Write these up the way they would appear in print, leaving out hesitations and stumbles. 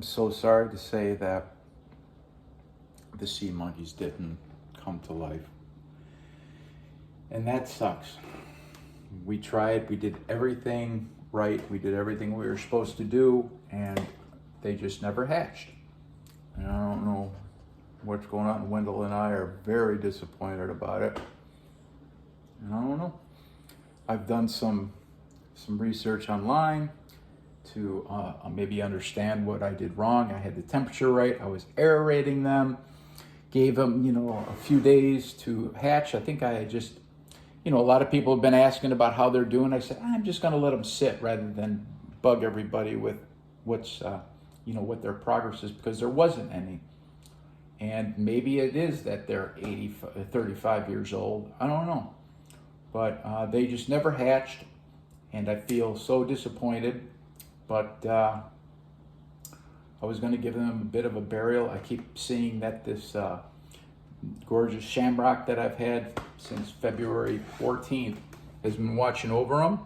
I'm so sorry to say that the sea monkeys didn't come to life. And that sucks. We tried, we did everything right, we did everything we were supposed to do, and they just never hatched. And I don't know what's going on. Wendell and I are very disappointed about it. And I don't know. I've done some research online to maybe understand what I did wrong. I had the temperature right. I was aerating them. Gave them, a few days to hatch. I think I had just, a lot of people have been asking about how they're doing. I said, I'm just going to let them sit rather than bug everybody with what's, what their progress is, because there wasn't any. And maybe it is that they're 35 years old. I don't know. But they just never hatched, and I feel so disappointed. But I was going to give them a bit of a burial. I keep seeing that this gorgeous shamrock that I've had since February 14th has been watching over them.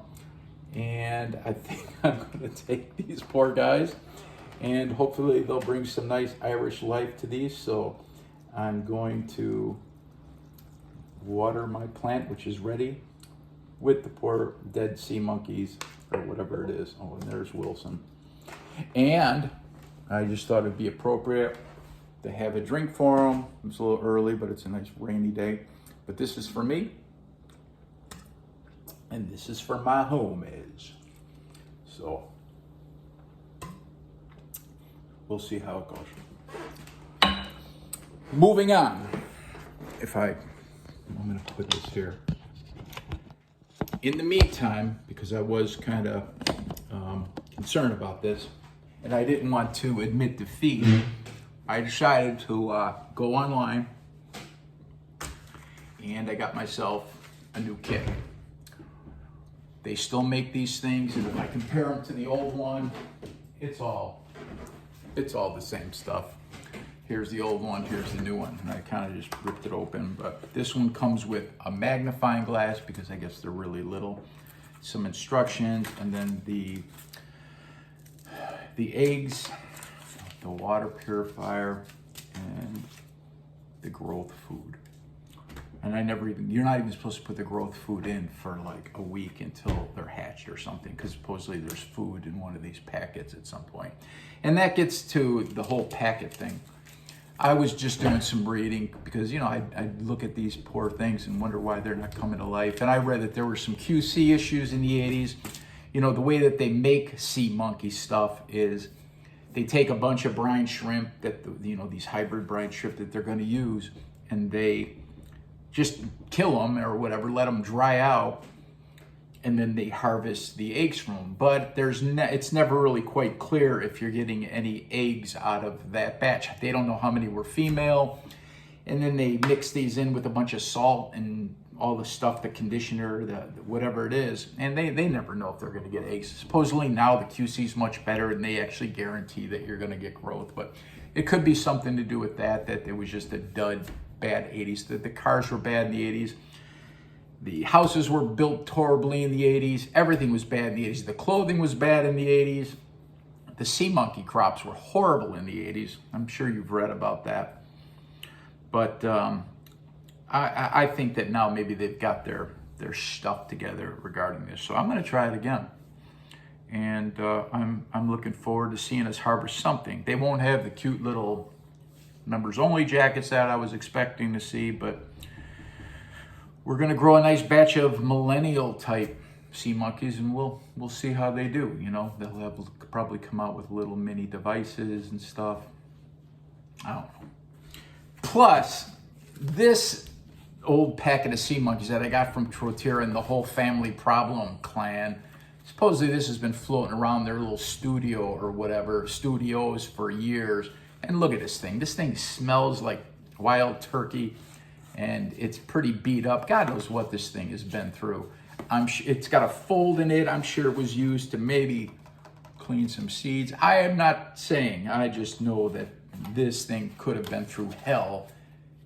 And I think I'm going to take these poor guys, and hopefully they'll bring some nice Irish life to these. So I'm going to water my plant, which is ready, with the poor dead sea monkeys, or whatever it is. Oh, and there's Wilson. And I just thought it'd be appropriate to have a drink for them. It's a little early, but it's a nice rainy day. But this is for me, and this is for my homies. So we'll see how it goes. Moving on. I'm going to put this here. In the meantime, because I was kind of concerned about this, and I didn't want to admit defeat, I decided to go online, and I got myself a new kit. They still make these things, and if I compare them to the old one, it's all the same stuff. Here's the old one, here's the new one, and I kind of just ripped it open. But this one comes with a magnifying glass, because I guess they're really little, some instructions, and then the eggs, the water purifier, and the growth food. And you're not even supposed to put the growth food in for like a week until they're hatched or something, because supposedly there's food in one of these packets at some point. And that gets to the whole packet thing. I was just doing some reading because, I look at these poor things and wonder why they're not coming to life. And I read that there were some QC issues in the 80s. The way that they make sea monkey stuff is they take a bunch of brine shrimp these hybrid brine shrimp that they're going to use, and they just kill them or whatever, let them dry out, and then they harvest the eggs from them. But it's never really quite clear if you're getting any eggs out of that batch. They don't know how many were female, and then they mix these in with a bunch of salt and all the stuff, the conditioner, whatever it is, and they never know if they're going to get eggs. Supposedly now the QC is much better, and they actually guarantee that you're going to get growth. But it could be something to do with that it was just a dud, bad 80s. That the cars were bad in the 80s. The houses were built horribly in the 80s. Everything was bad in the 80s. The clothing was bad in the 80s. The sea monkey crops were horrible in the 80s. I'm sure you've read about that. But I think that now maybe they've got their stuff together regarding this. So I'm going to try it again. And I'm looking forward to seeing us harvest something. They won't have the cute little members only jackets that I was expecting to see, but we're going to grow a nice batch of millennial type sea monkeys, and we'll see how they do. They'll probably come out with little mini devices and stuff. I don't know. Plus, this old packet of sea monkeys that I got from Trotira and the whole Family Problem clan, supposedly this has been floating around their little studio or whatever, studios for years. And look at this thing. This thing smells like wild turkey, and it's pretty beat up. God knows what this thing has been through. It's got a fold in it. I'm sure it was used to maybe clean some seeds. I am not saying. I just know that this thing could have been through hell,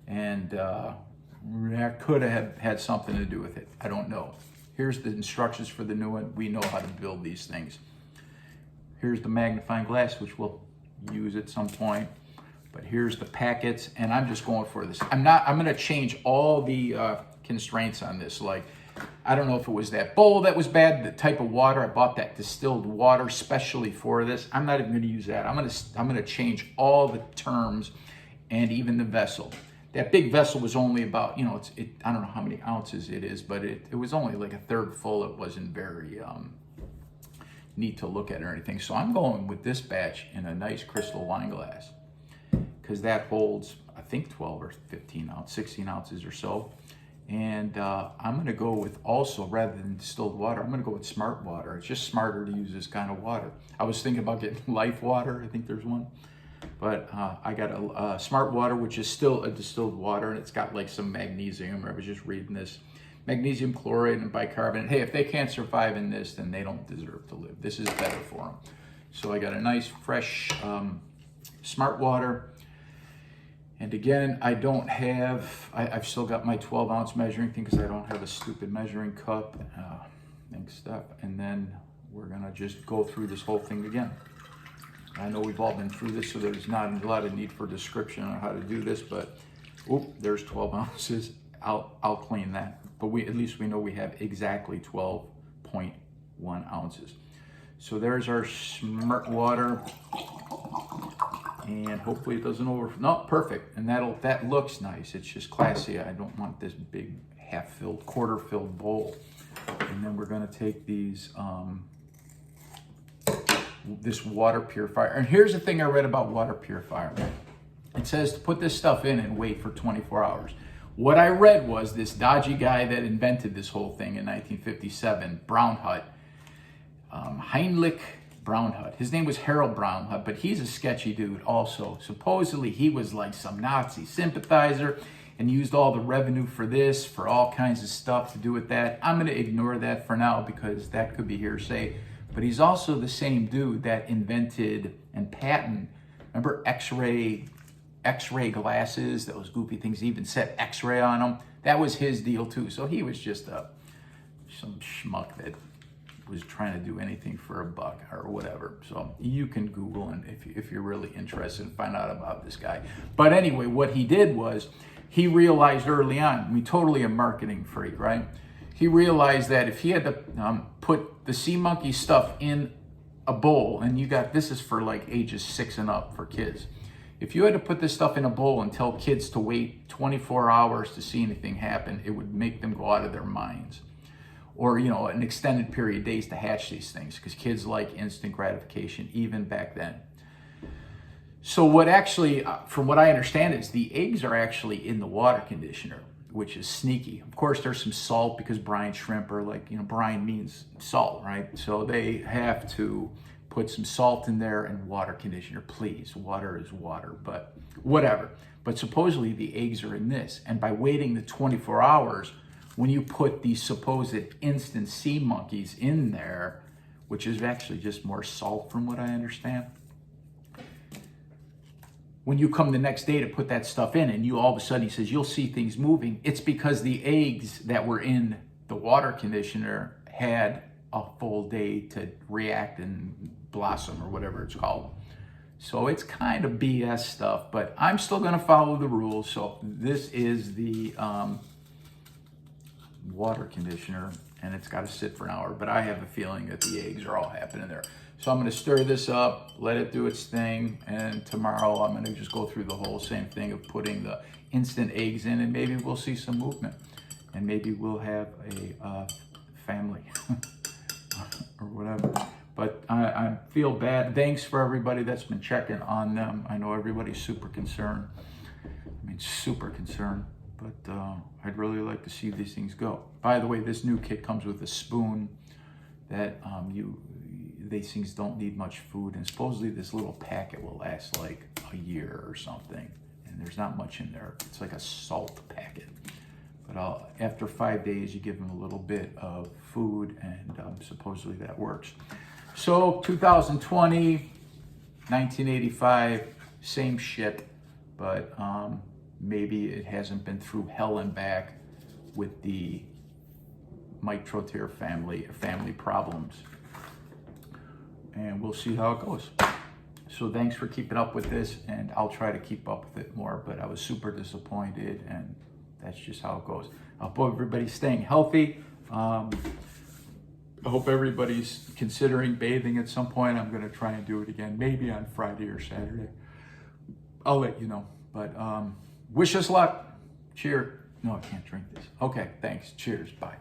and that could have had something to do with it. I don't know. Here's the instructions for the new one. We know how to build these things. Here's the magnifying glass, which will use at some point. But here's the packets, and I'm just going for this. I'm gonna change all the constraints on this. Like, I don't know if it was that bowl that was bad, the type of water. I bought that distilled water specially for this. I'm not even gonna use that. I'm gonna change all the terms and even the vessel. That big vessel was only about, I don't know how many ounces it is, but it was only like a third full. It wasn't very neat to look at or anything. So I'm going with this batch in a nice crystal wine glass, because that holds, I think, 12 or 15 ounces, 16 ounces or so. And I'm gonna go with also, rather than distilled water, I'm gonna go with smart water. It's just smarter to use this kind of water. I was thinking about getting Life water, I think there's one. But I got a smart water, which is still a distilled water, and it's got like some magnesium. I was just reading this. Magnesium chloride and bicarbonate. Hey, if they can't survive in this, then they don't deserve to live. This is better for them. So I got a nice, fresh smart water. And again, I don't have, I've still got my 12-ounce measuring thing because I don't have a stupid measuring cup and stuff. And then we're gonna just go through this whole thing again. I know we've all been through this, so there's not a lot of need for description on how to do this, but there's 12 ounces. I'll clean that. But at least we know we have exactly 12.1 ounces. So there's our smart water. And hopefully it doesn't no, perfect. And that looks nice. It's just classy. I don't want this big half-filled, quarter-filled bowl. And then we're gonna take these, this water purifier. And here's the thing I read about water purifier. It says to put this stuff in and wait for 24 hours. What I read was this dodgy guy that invented this whole thing in 1957, Braunhut, Heinrich Braunhut. His name was Harold Braunhut, but he's a sketchy dude also. Supposedly he was like some Nazi sympathizer and used all the revenue for this, for all kinds of stuff to do with that. I'm gonna ignore that for now because that could be hearsay. But he's also the same dude that invented and patented, remember X-ray glasses, those goofy things, he even said X-ray on them. That was his deal too. So he was just some schmuck that was trying to do anything for a buck or whatever. So you can Google and if you're really interested and find out about this guy. But anyway, what he did was he realized early on, totally a marketing freak, right? He realized that if he had to put the sea monkey stuff in a bowl, and this is for like ages 6 and up for kids. If you had to put this stuff in a bowl and tell kids to wait 24 hours to see anything happen, it would make them go out of their minds. Or, an extended period of days to hatch these things, because kids like instant gratification, even back then. So what actually, from what I understand, is the eggs are actually in the water conditioner, which is sneaky. Of course, there's some salt because brine shrimp are like, brine means salt, right? So they have to put some salt in there and water conditioner, please. Water is water, but whatever. But supposedly the eggs are in this. And by waiting the 24 hours, when you put these supposed instant sea monkeys in there, which is actually just more salt from what I understand, when you come the next day to put that stuff in and you all of a sudden, he says, you'll see things moving, it's because the eggs that were in the water conditioner had a full day to react and blossom or whatever it's called. So it's kind of BS stuff, but I'm still gonna follow the rules. So this is the water conditioner and it's got to sit for an hour, but I have a feeling that the eggs are all happening there. So I'm going to stir this up, let it do its thing, and tomorrow I'm going to just go through the whole same thing of putting the instant eggs in, and maybe we'll see some movement, and maybe we'll have a family or whatever. But I feel bad. Thanks for everybody that's been checking on them. I know everybody's super concerned. Super concerned. But I'd really like to see these things go. By the way, this new kit comes with a spoon that these things don't need much food. And supposedly this little packet will last like a year or something. And there's not much in there. It's like a salt packet. But after 5 days, you give them a little bit of food and supposedly that works. So 2020, 1985, same shit. But maybe it hasn't been through hell and back with the Mike Trottier family problems. And we'll see how it goes. So thanks for keeping up with this, and I'll try to keep up with it more, but I was super disappointed, and that's just how it goes. I hope everybody's staying healthy. I hope everybody's considering bathing at some point. I'm going to try and do it again, maybe on Friday or Saturday. I'll let you know. But wish us luck. Cheers. No, I can't drink this. Okay, thanks. Cheers. Bye.